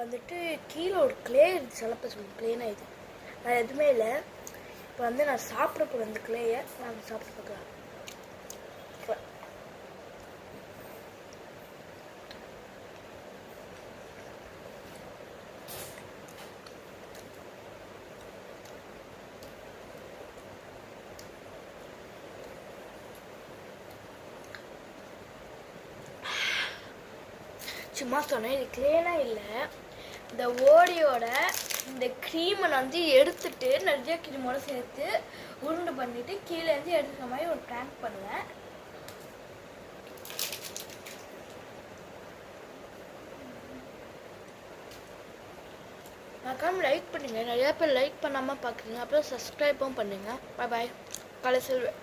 வந்துட்டு கீழே ஒரு கிளே சிலப்ப சொல்லி கிளேனா இது அது எதுவுமே இல்லை. இப்போ வந்து நான் சாப்பிட போகிறேன் அந்த கிளேயை. நான் சாப்பிட்டு பார்க்கலாம். சும்மா சொன்னேன், இது கிளேனா இல்லை. இந்த ஓடியோட இந்த க்ரீமை நான் வந்து எடுத்துட்டு நிறைய க்ரீமோட சேர்த்து உருண்டை பண்ணிட்டு கீழே இருந்து எடுக்கிற மாதிரி ஒரு ப்ராங்க் பண்ணுவேன். மறக்காம லைக் பண்ணுங்க. நிறைய பேர் லைக் பண்ணாமல் பார்க்குறீங்க. அப்புறம் சப்ஸ்கிரைப்பும் பண்ணுங்க. பாய் பாய். காலை செல்வேன்.